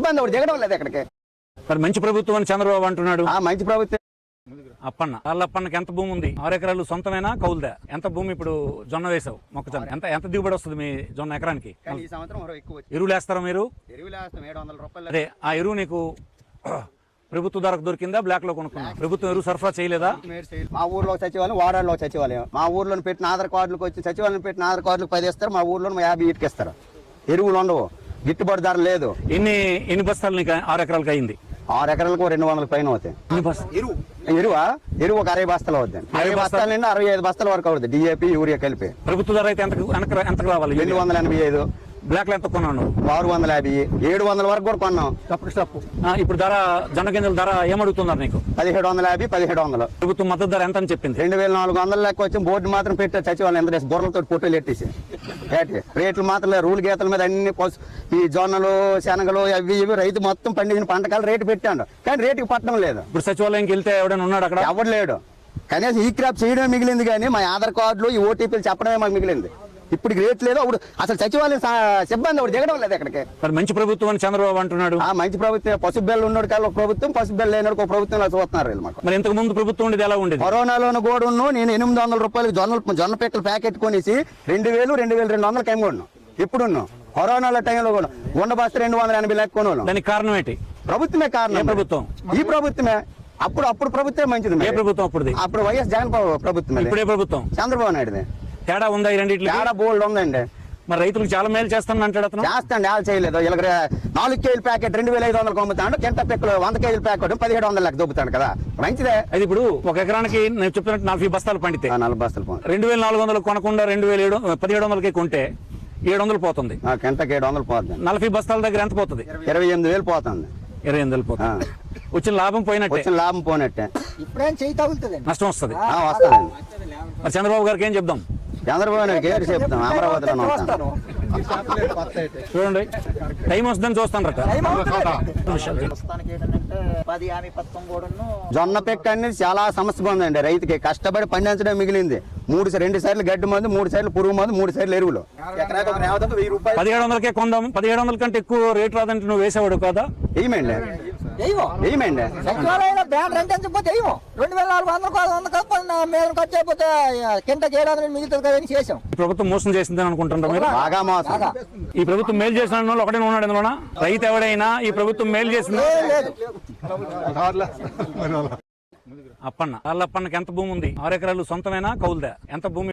సిబ్బంది ఒకటి దిగడం లేదు ఎక్కడికి. మరి మంచి ప్రభుత్వం అని చంద్రబాబు అంటున్నాడు. మంచి ప్రభుత్వం. అప్పన్న వాళ్ళప్పన్నకి ఎంత భూమి ఉంది? 6 ఎకరాలు సొంతమేనా కౌలుదా? ఎంత భూమి ఇప్పుడు జొన్న వేసావు, మొక్కజొన్న ఎంత ఎంత దిగుబడి వస్తుంది మీ జొన్న ఎకరానికి? ఎరువులు వేస్తారా మీరు? అదే ఆ ఎరువు నీకు ప్రభుత్వ ధరకు దొరికిందా, బ్లాక్ లో కొనుక్కున్నా? ప్రభుత్వం ఎరువు సరఫరా చేయలేదా? మా ఊర్లో సచివాలయం, వాడాలో సచివాలయం, మా ఊర్లో పెట్టిన ఆధార్ కార్డులకు వచ్చి సచివాలయం పెట్టిన ఆధార్ కార్డులకు 10 ఇస్తారు, మా ఊర్లో 50 ఇటుకిస్తారు. ఎరువులు ఉండవు, గిట్టుబాటు ధర లేదు. ఎన్ని బస్తాలు నీకు 6 ఎకరాలకు అయింది? 6 ఎకరాలకు 200 పైన అవుతాయి. ఎరువు ఒక 60 బస్తాలు అవుతాయి. 60 బస్తాల నుండి 65 బస్తాల వరకు అవుతుంది, డిఏపి యూరియా కలిపి. ప్రభుత్వ ధర అయితే ఎంతకు రావాలి? 285. బ్లాక్ లో ఎంత కొన్నాను? 650, 700 వరకు కూడా కొన్నాం. ఇప్పుడు ధర జొన్న గింజల ధర ఏమడుగుతున్నారు నీకు? 1750, 1700. ప్రభుత్వం మద్దతు ధర ఎంత అని చెప్పింది? 2400 లెక్క వచ్చి బోర్డు మాత్రం పెట్టారు సచివాలయం. ఎంత బుర్రలతో పొట్టులు ఎట్టేసి రేట్లు మాత్రం రూల్ గీతల మీద అన్ని ఈ జొన్నలు, శనగలు అవి ఇవి రైతు మొత్తం పండించిన పంటకాలు రేటు పెట్టాడు, కానీ రేటుకి పట్టడం లేదు. ఇప్పుడు సచివాలయంకి వెళ్తే ఎవడైనా ఉన్నాడు అక్కడ? ఎవరు లేడు. కనీసం ఈ క్రాప్ చేయడమే మిగిలింది, కానీ మా ఆధార్ కార్డులు, ఈ ఓటీపీలు చెప్పడమే మాకు మిగిలింది. ఇప్పుడు రేట్ లేదు. అప్పుడు అసలు సచివాలయం సిబ్బంది ఒకటి దిగడం లేదు ఎక్కడికి. మంచి ప్రభుత్వం అని చంద్రబాబు అంటున్నాడు. మంచి ప్రభుత్వం. పసుపు బెల్లు ఉన్నాడు కాదు ఒక ప్రభుత్వం, పసుపు బెల్లు లేనాడు ఒక ప్రభుత్వం చూస్తున్నారు వీళ్ళు మాకు. మరి ఇంతకు ముందు ప్రభుత్వం ఉండేది ఎలా ఉండేది? కరోనాలోని కూడా నేను 800 రూపాయలకి జొన్న పిక్కల ప్యాకెట్ కొనేసి 2000, 2200 అమ్ముకున్నాం. ఇప్పుడున్నాం కరోనాల టైంలో కూడా ఉండబస్తే 280 లెక్క కొన్నాం. దానికి కారణం ఏంటి? ప్రభుత్వమే కారణం. ప్రభుత్వం ఈ ప్రభుత్వమే. అప్పుడు ప్రభుత్వమే మంచిది. ఏ ప్రభుత్వం? అప్పుడు వైఎస్ జగన్ ప్రభుత్వం. ఇప్పుడే ప్రభుత్వం చంద్రబాబు నాయుడుది. తేడా ఉందా? ఈ రెండింటిలో తేడా బోల్డ్ ఉందండి. మరి రైతులకు చాలా మేలు చేస్తాను అంటాడు అతను. చేస్తాండి, వాళ్ళు చేయలేదు. ఇలా 4 కేజీల ప్యాకెట్ 2500 అమ్ముతాడు. కింట పిక్కలు 100 కేజీల ప్యాకెట్ 1700 లెక్క దొబ్బుతాడు కదా, మంచిదే. అది ఇప్పుడు ఒక ఎకరానికి నేను చెప్తున్నట్టు 40 బస్తాలు పండితే 40 బస్తాలు 2400 కొనకుండా 1700 కొంటే 700 పోతుంది. కింటకి 700 పోతుంది. 40 బస్తాల దగ్గర ఎంత పోతుంది? 28,000 పోతుంది. 28,000 పోతుంది. వచ్చిన లాభం పోయినట్టే. ఇప్పుడేం చేయి తగులుతుంది, నష్టం వస్తుంది. వస్తుందండి. మరి చంద్రబాబు గారికి ఏం చెప్దాం? చంద్రబాబు నాయుడుకి ఏంటి చెప్తాం? అమరావతిలో చూడండి, టైం వస్తుందని చూస్తాను రట. జొన్న పెక్క అనేది చాలా సమస్య ఉందండి రైతుకి. కష్టపడి పండించడం మిగిలింది. 2 సార్లు గడ్డి మందు, 3 సార్లు పురుగు మందు, 3 సార్లు ఎరువులు. 1700కే కొందాం. 1700 కంటే ఎక్కువ రేట్ రాదంటే నువ్వు వేసేవాడు కదా? ఏమండి సచివాలయంలో బ్యానర్ అంటే 2400 ఖర్చు అయిపోతే కింటకి 700 మిగులుతుంది కదా చేసాం. ఈ ప్రభుత్వం మోసం చేసిందని అనుకుంటున్నారు మీరు? బాగా మోసం. ఈ ప్రభుత్వం మేలు చేసిన వాళ్ళు ఒకటే ఉన్నాడు ఇందులోనా? రైతు ఎవడైనా ఈ ప్రభుత్వం మేలు చేసింది లేదు. అప్పన్నకి ఎంత భూమి ఉంది? 6 ఎకరాలు సొంతమేనా కౌలుదా? ఎంత భూమి?